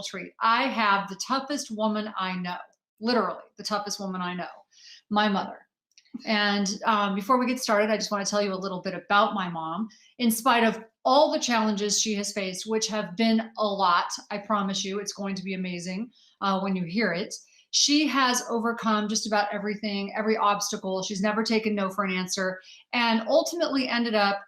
treat. I have the toughest woman I know, literally the toughest woman I know, my mother. And before we get started, I just want to tell you a little bit about my mom. In spite of all the challenges she has faced, which have been a lot, I promise you, it's going to be amazing when you hear it. She has overcome just about everything, every obstacle. She's never taken no for an answer, and ultimately ended up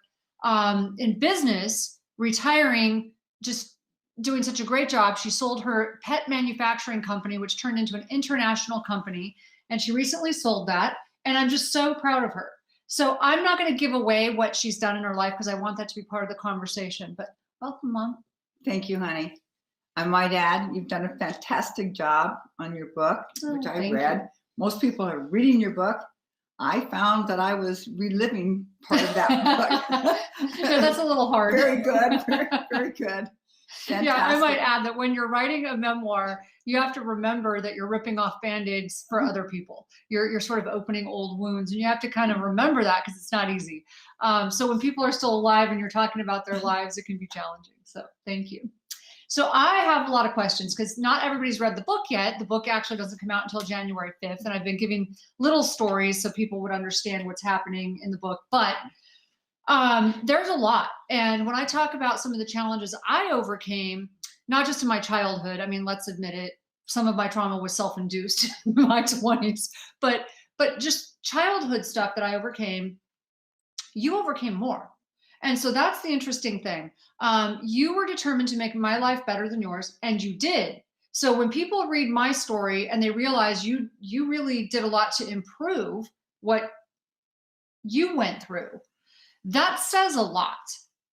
in business, retiring, just doing such a great job. She sold her pet manufacturing company, which turned into an international company, and she recently sold that. And I'm just so proud of her. So I'm not going to give away what she's done in her life because I want that to be part of the conversation. But welcome, Mom. Thank you, honey. I might add, you've done a fantastic job on your book, which I Thank read. you. Most people are reading your book. I found that I was reliving part of that book. Yeah, that's a little hard. Very good. Very good. Fantastic. Yeah, I might add that when you're writing a memoir, you have to remember that you're ripping off Band-Aids for other people. You're sort of opening old wounds, and you have to kind of remember that because it's not easy. So when people are still alive and you're talking about their lives, it can be challenging. So thank you. So I have a lot of questions because not everybody's read the book yet. The book actually doesn't come out until January 5th, and I've been giving little stories so people would understand what's happening in the book. But there's a lot. And when I talk about some of the challenges I overcame, not just in my childhood, I mean, let's admit it, some of my trauma was self-induced in my 20s, but just childhood stuff that I overcame, you overcame more. And so that's the interesting thing. You were determined to make my life better than yours, and you did. So when people read my story and they realize you really did a lot to improve what you went through, that says a lot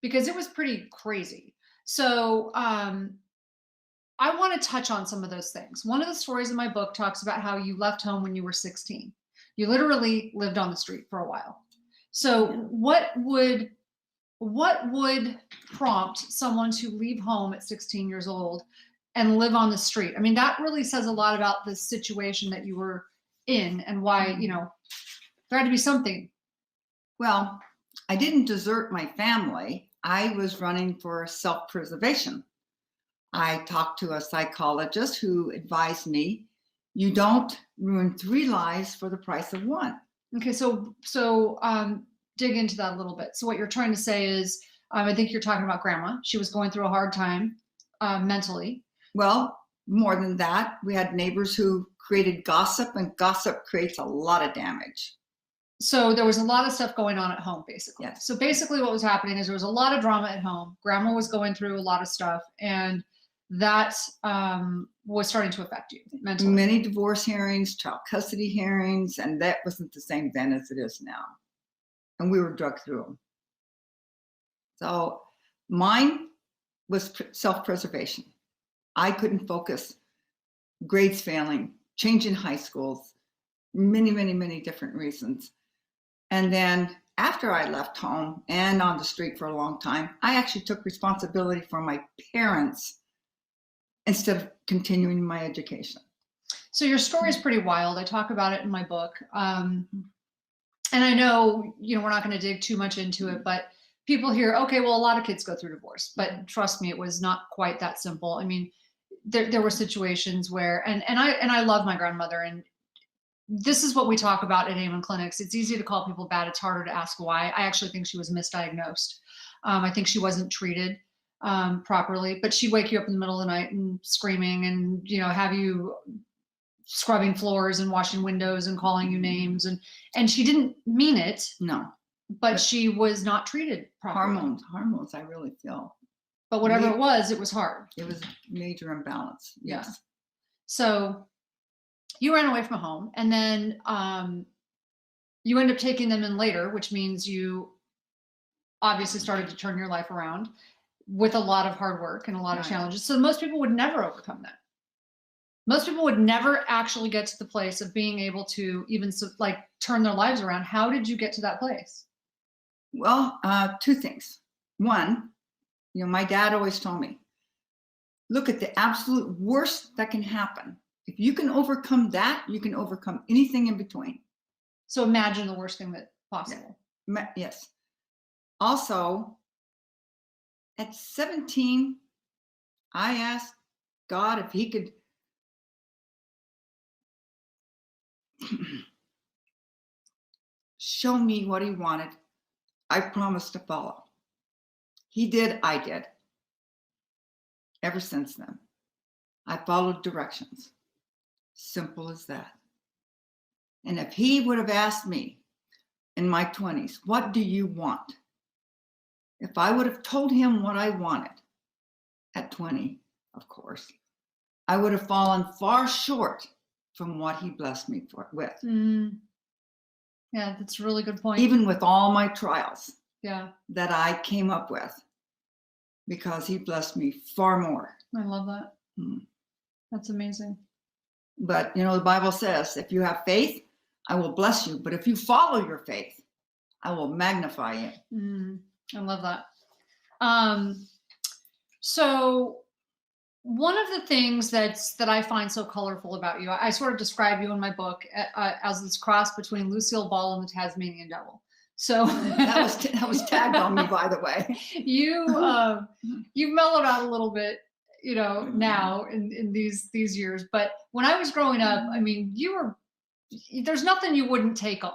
because it was pretty crazy. So I want to touch on some of those things. One of the stories in my book talks about how you left home when you were 16. You literally lived on the street for a while. So what would prompt someone to leave home at 16 years old and live on the street? I mean, that really says a lot about the situation that you were in and why, there had to be something. Well, I didn't desert my family. I was running for self-preservation. I talked to a psychologist who advised me, you don't ruin 3 lives for the price of 1. Okay, so dig into that a little bit. So what you're trying to say is, I think you're talking about grandma. She was going through a hard time mentally. Well, more than that, we had neighbors who created gossip, and gossip creates a lot of damage. So there was a lot of stuff going on at home, basically. Yes. So basically what was happening is there was a lot of drama at home. Grandma was going through a lot of stuff, and that was starting to affect you mentally. Many divorce hearings, child custody hearings, and that wasn't the same then as it is now. And we were drugged through them. So mine was self-preservation. I couldn't focus, grades failing, changing high schools, many different reasons. And then after I left home and on the street for a long time, I actually took responsibility for my parents instead of continuing my education. So your story is pretty wild. I talk about it in my book. And I know, we're not going to dig too much into it, but people hear, okay, well, a lot of kids go through divorce, but trust me, it was not quite that simple. I mean, there were situations where, and I love my grandmother, and this is what we talk about at Amen Clinics. It's easy to call people bad. It's harder to ask why. I actually think she was misdiagnosed. I think she wasn't treated properly, but she'd wake you up in the middle of the night and screaming and, have you scrubbing floors and washing windows and calling you names. And she didn't mean it. No. But she was not treated properly. Hormones, I really feel. But whatever it was hard. It was major imbalance. Yes. Yeah. So you ran away from home, and then you end up taking them in later, which means you obviously started to turn your life around with a lot of hard work and a lot of challenges. So most people would never overcome that. Most people would never actually get to the place of being able to even turn their lives around. How did you get to that place? Well, 2 things. One, my dad always told me, look at the absolute worst that can happen. If you can overcome that, you can overcome anything in between. So imagine the worst thing that's possible. Yes. Also, at 17, I asked God, if he could show me what he wanted, I promised to follow. He did, I did. Ever since then, I followed directions. Simple as that. And if he would have asked me in my 20s, what do you want? If I would have told him what I wanted at 20, of course, I would have fallen far short from what he blessed me with. Yeah, that's a really good point. Even with all my trials yeah, that I came up with, because he blessed me far more. I love that. That's amazing. But, the Bible says, if you have faith, I will bless you. But if you follow your faith, I will magnify you. I love that. So one of the things that I find so colorful about you, I sort of describe you in my book as this cross between Lucille Ball and the Tasmanian Devil. So that was tagged on me, by the way. You've mellowed out a little bit, now in these years. But when I was growing up, I mean, there's nothing you wouldn't take on.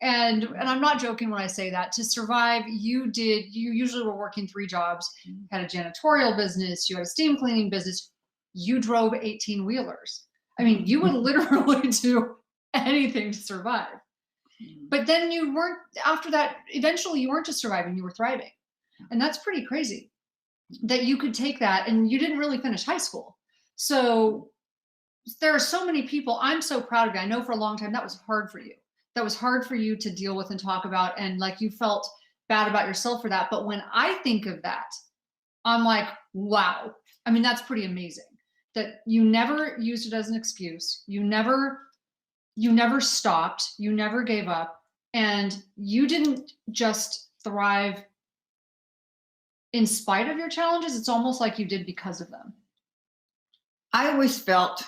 And I'm not joking when I say that. To survive, you usually were working 3 jobs, had a janitorial business, you had a steam cleaning business, you drove 18-wheelers. I mean, you would literally do anything to survive. But then after that, eventually you weren't just surviving, you were thriving. And that's pretty crazy that you could take that, and you didn't really finish high school. So there are so many people. I'm so proud of you. I know for a long time that was hard for you. That was hard for you to deal with and talk about. And like, you felt bad about yourself for that. But when I think of that, I'm like, wow. I mean, that's pretty amazing that you never used it as an excuse. You never stopped. You never gave up. And you didn't just thrive in spite of your challenges. It's almost like you did because of them. I always felt,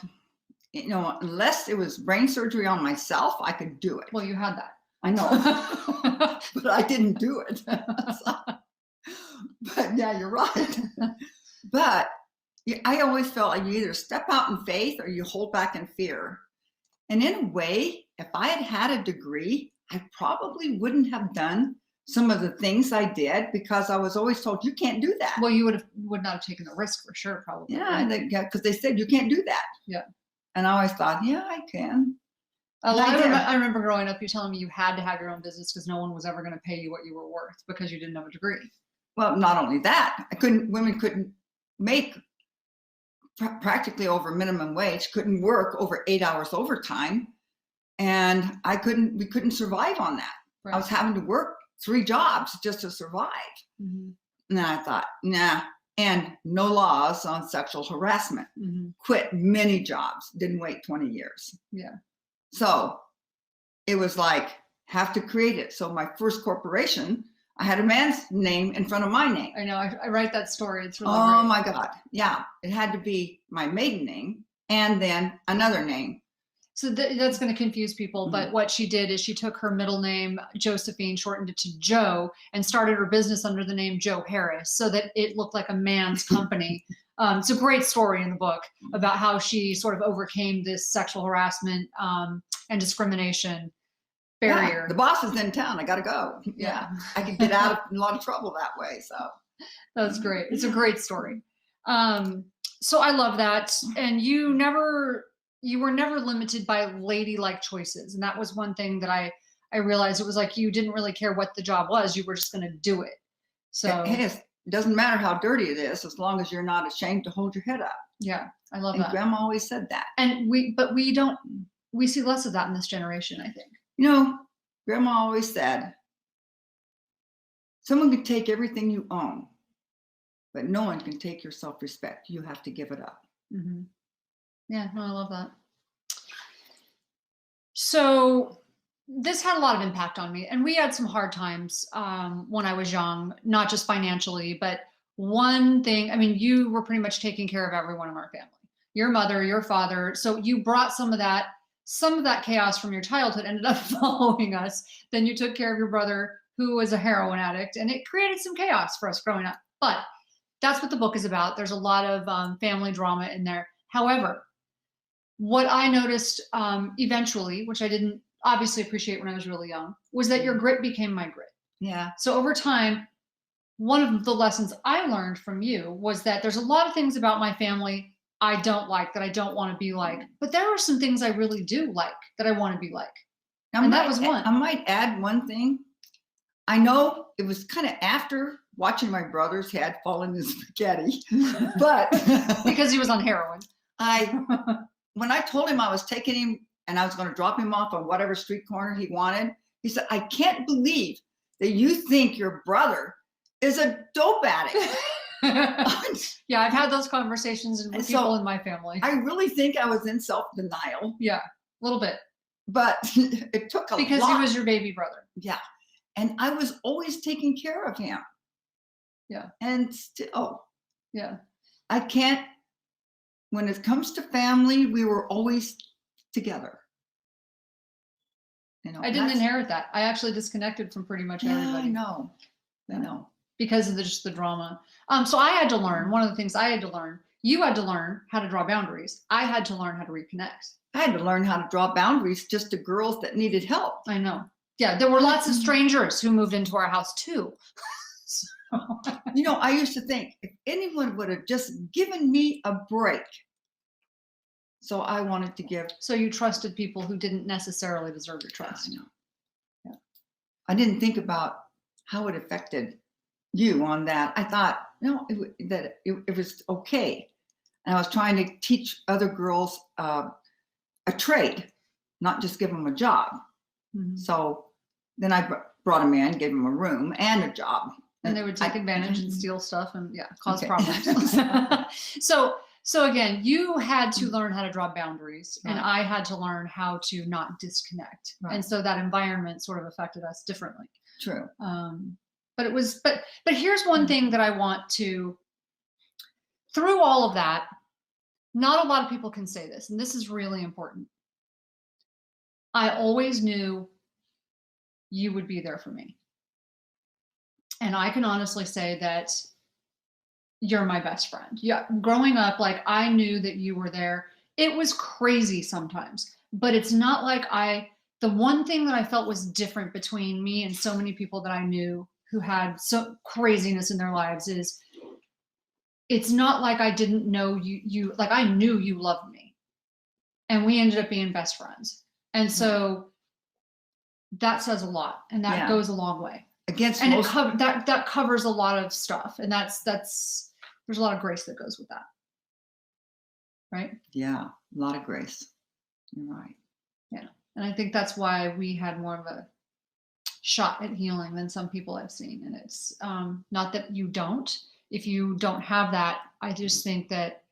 unless it was brain surgery on myself, I could do it. Well, you had that. I know, but I didn't do it. But yeah, you're right. But I always felt like you either step out in faith or you hold back in fear. And in a way, if I had had a degree, I probably wouldn't have done some of the things I did, because I was always told, you can't do that. Well, you would not have taken the risk for sure, probably. Yeah, because they said you can't do that. Yeah. And I always thought, yeah, I can. I remember growing up, you telling me you had to have your own business because no one was ever going to pay you what you were worth because you didn't have a degree. Well, not only that, women couldn't make practically over minimum wage, couldn't work over 8 hours overtime. And we couldn't survive on that. Right. I was having to work 3 jobs just to survive. And then I thought, nah. And no laws on sexual harassment. Quit many jobs, didn't wait 20 years. Yeah. So it was like, have to create it. So my first corporation, I had a man's name in front of my name. I know, I write that story. It's really great. My God. Yeah. It had to be my maiden name and then another name. So that's going to confuse people. But what she did is she took her middle name, Josephine, shortened it to Joe, and started her business under the name Joe Harris so that it looked like a man's company. It's a great story in the book about how she sort of overcame this sexual harassment and discrimination barrier. Yeah, the boss is in town. I got to go. Yeah. I could get out of a lot of trouble that way. So that's great. It's a great story. So I love that. And you were never limited by ladylike choices. And that was one thing that I realized. It was like, you didn't really care what the job was. You were just going to do it. So it doesn't matter how dirty it is, as long as you're not ashamed to hold your head up. Yeah. I love and that. Grandma always said that. And we see less of that in this generation, I think. Grandma always said, someone can take everything you own, but no one can take your self-respect. You have to give it up. Yeah, no, I love that. So this had a lot of impact on me, and we had some hard times when I was young, not just financially, but one thing, I mean, you were pretty much taking care of everyone in our family, your mother, your father. So you brought some of that chaos from your childhood ended up following us. Then you took care of your brother, who was a heroin addict, and it created some chaos for us growing up. But That's what the book is about. There's a lot of family drama in there. However, what I noticed eventually, which I didn't obviously appreciate when I was really young, was that your grit became my grit. Yeah. So over time, one of the lessons I learned from you was that there's a lot of things about my family I don't like, that I don't want to be like, but there are some things I really do like that I want to be like. And that was one. I might add one thing. I know it was kind of after watching my brother's head fall in the spaghetti, but Because he was on heroin. When I told him I was taking him and I was going to drop him off on whatever street corner he wanted, he said, "I can't believe that you think your brother is a dope addict." Yeah, I've had those conversations with people in my family. I really think I was in self-denial. Yeah, a little bit. But it took a lot. Because he was your baby brother. Yeah. And I was always taking care of him. Yeah. And still. Yeah. I can't, when it comes to family, we were always together. You know, I didn't inherit that. I actually disconnected from pretty much everybody. I know. I know. Because of just the drama. So I had to learn, one of the things I had to learn, you had to learn how to draw boundaries. I had to learn how to reconnect. I had to learn how to draw boundaries just to girls that needed help. I know. Yeah, there were lots of strangers who moved into our house too. So. You know, I used to think if anyone would have just given me a break. So I wanted to give. So you trusted people who didn't necessarily deserve your trust. I know. Yeah. I didn't think about how it affected you on that. I thought, no, that it was okay. And I was trying to teach other girls a trade, not just give them a job. Mm-hmm. So then I brought them in, gave them a room and a job. And they would take advantage and steal stuff and cause problems. So again, you had to learn how to draw boundaries, and I had to learn how to not disconnect. Right. And so that environment sort of affected us differently. True. But it was, but here's one thing that I want to, through all of that, not a lot of people can say this, and this is really important. I always knew you would be there for me. And I can honestly say that you're my best friend. Yeah, growing up, like, I knew that you were there. It was crazy sometimes, but it's not like the one thing that I felt was different between me and so many people that I knew who had so craziness in their lives is it's not like I didn't know you, like, I knew you loved me, and we ended up being best friends. And so that says a lot, and that goes a long way. That covers a lot of stuff, and that's there's a lot of grace that goes with that, right? Yeah, a lot of grace. You're right. Yeah, and I think that's why we had more of a shot at healing than some people I've seen. And it's not that you don't. If you don't have that, I just think that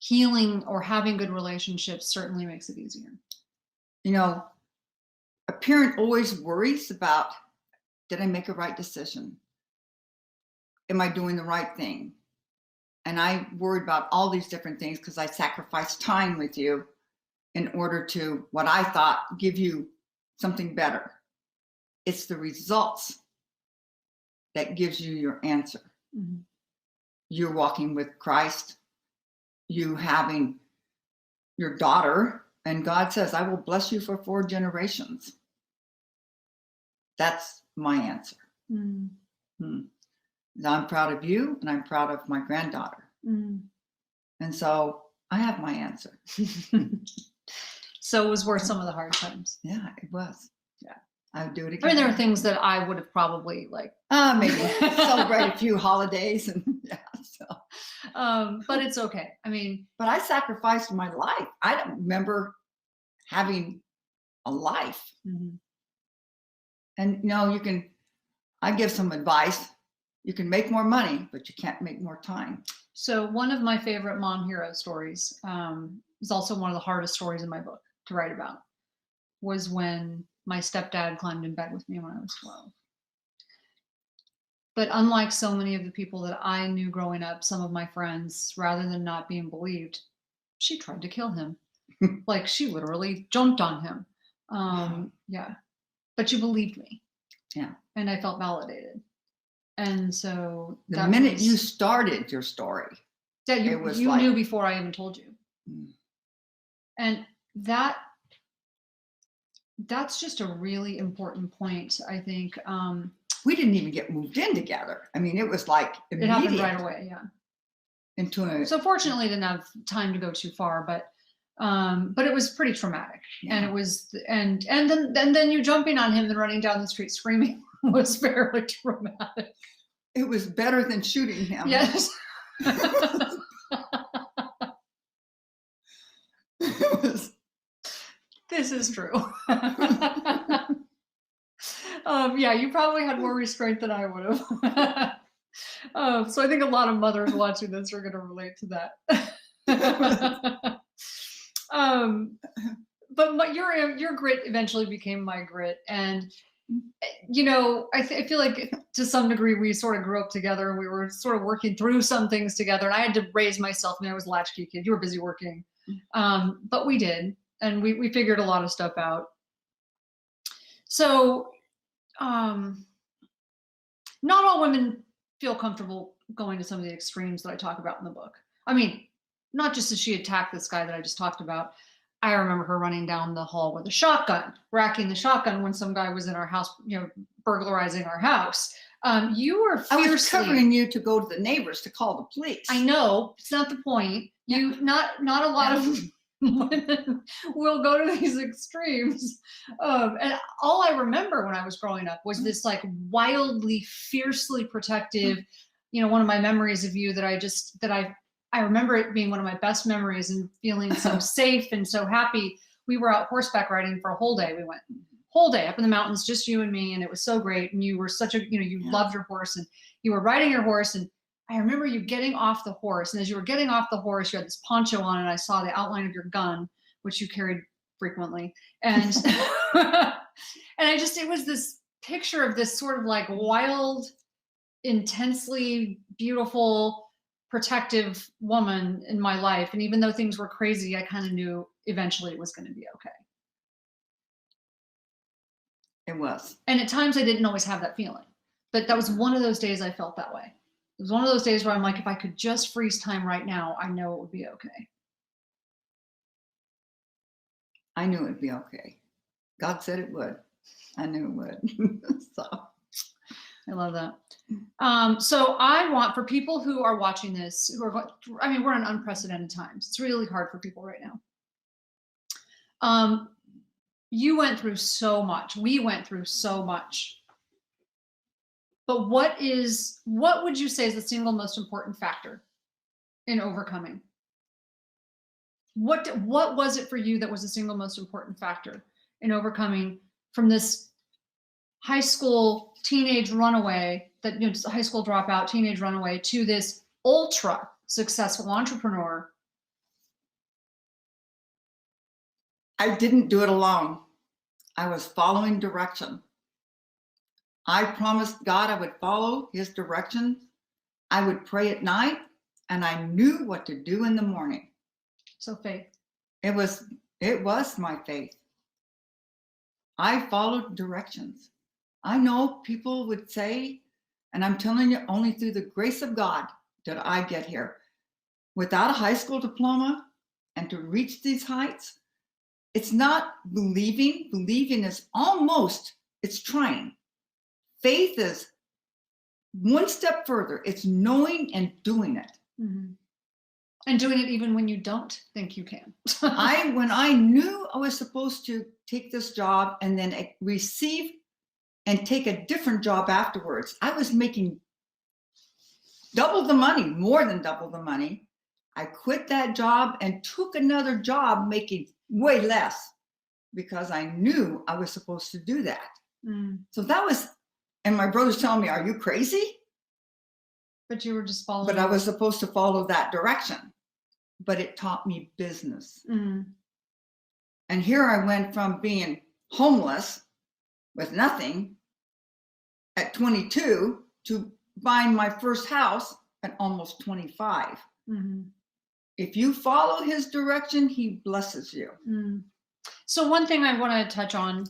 healing or having good relationships certainly makes it easier. You know, a parent always worries about, did I make a right decision? Am I doing the right thing? And I worried about all these different things because I sacrificed time with you in order to, what I thought, give you something better. It's the results that gives you your answer. Mm-hmm. You're walking with Christ, you having your daughter, and God says, I will bless you for 4 generations. That's my answer. Mm-hmm. I'm proud of you, and I'm proud of my granddaughter. Mm-hmm. And so I have my answer. So it was worth some of the hard times. Yeah, it was. Yeah, I would do it again. I mean, there are things that I would have probably maybe celebrate a few holidays and but it's okay. I mean, but I sacrificed my life. I don't remember having a life. Mm-hmm. And I give some advice. You can make more money, but you can't make more time. So one of my favorite mom hero stories is also one of the hardest stories in my book to write about, was when my stepdad climbed in bed with me when I was 12. But unlike so many of the people that I knew growing up, some of my friends, rather than not being believed, she tried to kill him. Like, she literally jumped on him. Yeah. But you believed me. Yeah. And I felt validated. And so The that minute was, you started your story, that it was you like, knew before I even told you. mm, And that's just a really important point, I think. we didn't even get moved in together. I mean, it was like It happened right immediate away, yeah. into a, So fortunately, I didn't have time to go too far, but it was pretty traumatic. And yeah. it was, and then you jumping on him and running down the street screaming was fairly traumatic. It was better than shooting him. Yes. It was, This is true. Yeah, you probably had more restraint than I would have. So I think a lot of mothers watching this are going to relate to that. um, but your grit eventually became my grit, and I feel like to some degree we sort of grew up together, and we were sort of working through some things together. And I had to raise myself. I mean, I was a latchkey kid. You were busy working, but we did, and we figured a lot of stuff out. So, not all women feel comfortable going to some of the extremes that I talk about in the book. I mean, not just as she attacked this guy that I just talked about. I remember her running down the hall with a shotgun, racking the shotgun when some guy was in our house, burglarizing our house. You were fiercely. I was covering you to go to the neighbors to call the police. I know, it's not the point. You not a lot of women will go to these extremes. And all I remember when I was growing up was this like wildly, fiercely protective, one of my memories of you that I remember it being one of my best memories and feeling so safe and so happy. We were out horseback riding for a whole day. We went whole day up in the mountains, just you and me. And it was so great. And you were such a, you loved your horse, and you were riding your horse. And I remember you getting off the horse. And as you were getting off the horse, you had this poncho on, and I saw the outline of your gun, which you carried frequently. And, and it was this picture of this sort of like wild, intensely beautiful, protective woman in my life. And even though things were crazy, I kind of knew eventually it was going to be okay. It was. And at times I didn't always have that feeling, but that was one of those days I felt that way. It was one of those days where I'm like, if I could just freeze time right now, I know it would be okay. I knew it'd be okay. God said it would. I knew it would. So I love that. So I want, for people who are watching this, we're in unprecedented times. It's really hard for people right now. You went through so much. We went through so much. But what would you say is the single most important factor in overcoming? What was it for you that was the single most important factor in overcoming from this high school teenage runaway, high school dropout, teenage runaway, to this ultra successful entrepreneur? I didn't do it alone. I was following direction. I promised God I would follow his direction. I would pray at night, and I knew what to do in the morning. So faith. It was my faith. I followed directions. I know people would say, and I'm telling you, only through the grace of God did I get here. Without a high school diploma and to reach these heights, it's not believing. Believing is it's trying. Faith is one step further. It's knowing and doing it. Mm-hmm. And doing it even when you don't think you can. When I knew I was supposed to take this job and then receive and take a different job afterwards, I was making double the money, more than double the money. I quit that job and took another job making way less because I knew I was supposed to do that. Mm. So that was, and my brother's telling me, are you crazy? But you were just following. But I was supposed to follow that direction. But it taught me business. Mm. And here I went from being homeless with nothing at 22 to buying my first house at almost 25. Mm-hmm. If you follow his direction, he blesses you. Mm. So one thing I want to touch on,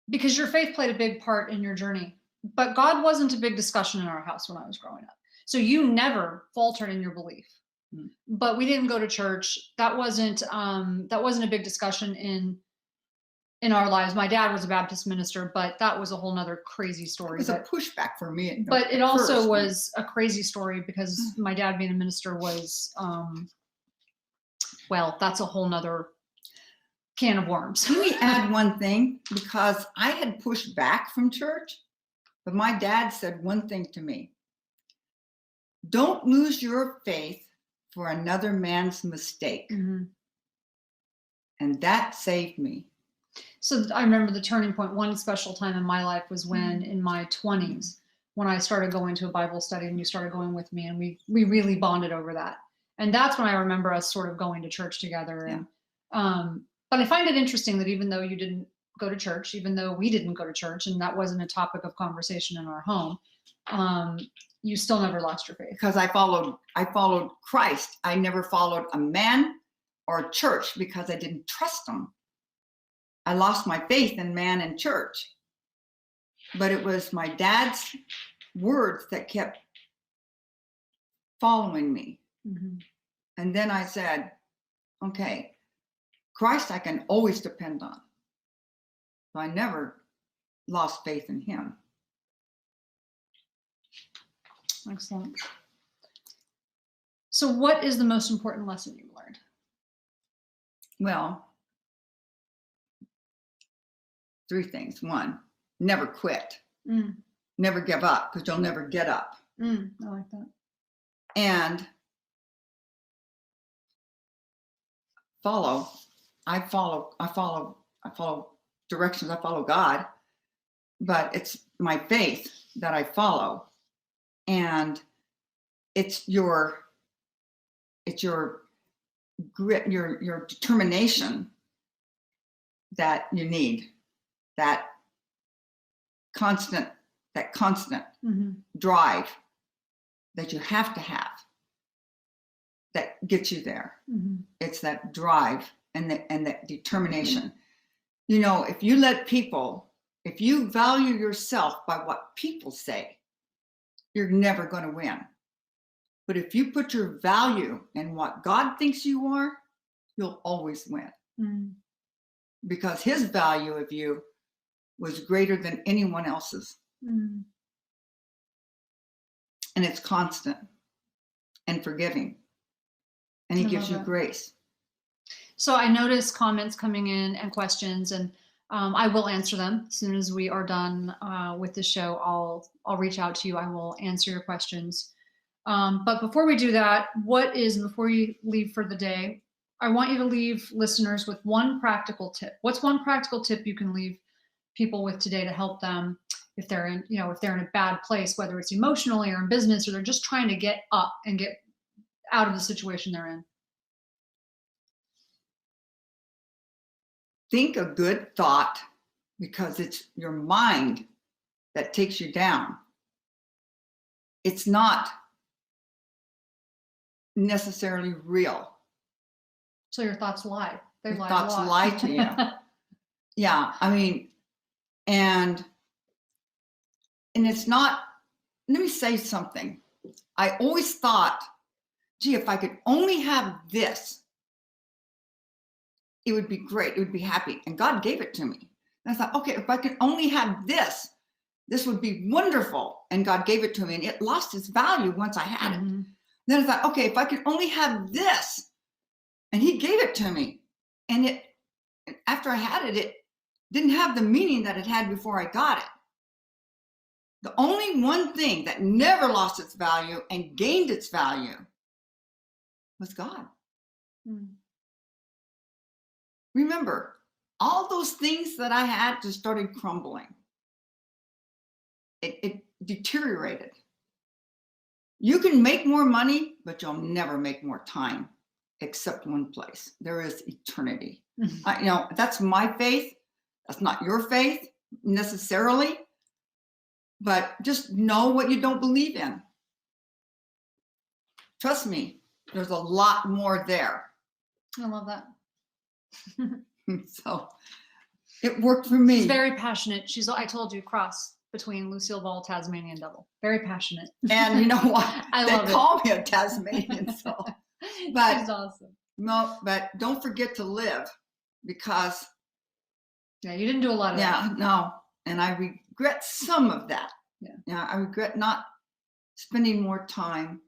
because your faith played a big part in your journey but God wasn't a big discussion in our house when I was growing up. So you never faltered in your belief. Mm. But we didn't go to church. That wasn't a big discussion in our lives. My dad was a Baptist minister, but that was a whole nother crazy It story. was a pushback for me. But it at also first. was a crazy story because my dad being a minister was, well, that's a whole nother can of worms. Let me add one thing, because I had pushed back from church, but my dad said one thing to me: don't lose your faith for another man's mistake. Mhm. And that saved me. So I remember the turning point. One special time in my life was when, in my 20s, when I started going to a Bible study and you started going with me, and we really bonded over that. And that's when I remember us sort of going to church together. Yeah. And but I find it interesting that even though you didn't go to church, even though we didn't go to church, and that wasn't a topic of conversation in our home, you still never lost your faith. Because I followed Christ. I never followed a man or a church because I didn't trust them. I lost my faith in man and church. But it was my dad's words that kept following me. Mm-hmm. And then I said, okay, Christ I can always depend on. So I never lost faith in him. Excellent. So what is the most important lesson you've learned? Well, 3 things. 1, never quit. Never give up, because you'll never get up. I like that. And I follow directions. I follow God, but it's my faith that I follow. And it's your grit, your determination that you need, that constant drive that you have to have, that gets you there. It's that drive and that determination. You know, if you value yourself by what people say, you're never going to win. But if you put your value in what God thinks you are, you'll always win. Because his value of you was greater than anyone else's. And it's constant and forgiving. And he gives you grace. So I notice comments coming in and questions, and I will answer them as soon as we are done with the show. I'll reach out to you. I will answer your questions. But before we do that, before you leave for the day, I want you to leave listeners with one practical tip. What's one practical tip you can leave people with today to help them if they're in a bad place, whether it's emotionally or in business, or they're just trying to get up and get out of the situation they're in? Think a good thought, because it's your mind that takes you down. It's not necessarily real. So your thoughts lie. Your thoughts lie to you. Yeah, I mean, and it's not, let me say something. I always thought, gee, if I could only have this, it would be great. It would be happy. And God gave it to me. And I thought, okay, if I could only have this would be wonderful. And God gave it to me, and it lost its value once I had it. Then I thought, okay, if I could only have this, and he gave it to me. And after I had it, it didn't have the meaning that it had before I got it. The only one thing that never lost its value and gained its value was God. Remember, all those things that I had just started crumbling. It deteriorated. You can make more money, but you'll never make more time, except one place. There is eternity. That's my faith. That's not your faith necessarily, but just know what you don't believe in. Trust me, there's a lot more there. I love that. So it worked for me. She's very passionate. I told you, cross, between Lucille Ball, Tasmanian Devil. Very passionate. And you know what? I They love it. call me a Tasmanian, so. But She's awesome. no, but don't forget to live, because Yeah, you didn't do a lot of that. yeah, no, and I regret some of that. Yeah. I regret not spending more time.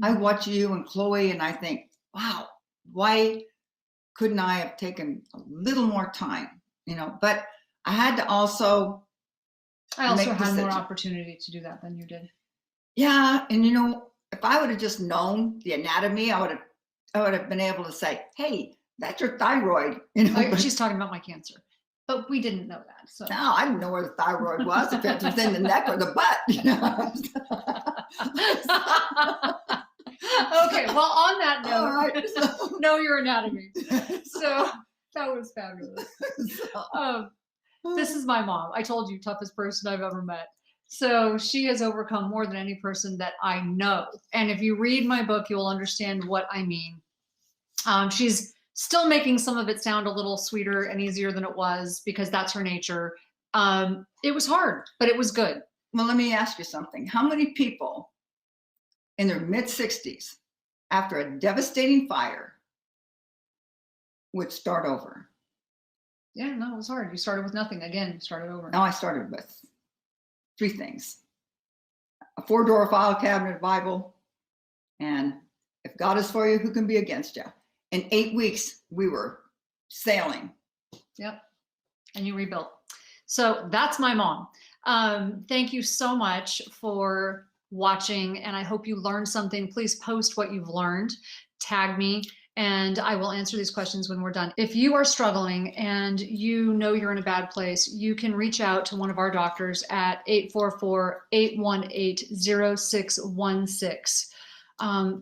I Mhm. watch you and Chloe, and I think, wow, why couldn't I have taken a little more time? You know, but I had to also I also make had more decisions. opportunity to do that than you did. Yeah, and you know, if I would have just known the anatomy, I would have been able to say, hey, that's your thyroid. You know, but She's talking about my cancer, but we didn't know that. So no, I didn't know where the thyroid was, if it was in the neck or the butt. You know? okay. Well, on that note, All right, so, know your anatomy. So that was fabulous. This is my mom. I told you, toughest person I've ever met. So she has overcome more than any person that I know. And if you read my book, you will understand what I mean. She's still making some of it sound a little sweeter and easier than it was, because that's her nature. It was hard, but it was good. well, let me ask you something. How many people in their mid-60s, after a devastating fire, would start over? Yeah, no, it was hard. You started with nothing. Again, you started over. Now I started with 3 things: a 4-drawer file cabinet Bible, and if God is for you, who can be against you? In 8 weeks, we were sailing. Yep. And you rebuilt. So that's my mom. Thank you so much for watching, and I hope you learned something. Please post what you've learned, tag me, and I will answer these questions when we're done. If you are struggling and you know you're in a bad place, you can reach out to one of our doctors at 844-818-0616.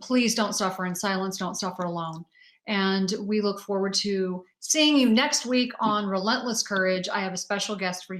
Please don't suffer in silence. Don't suffer alone. And we look forward to seeing you next week on Relentless Courage. I have a special guest for you.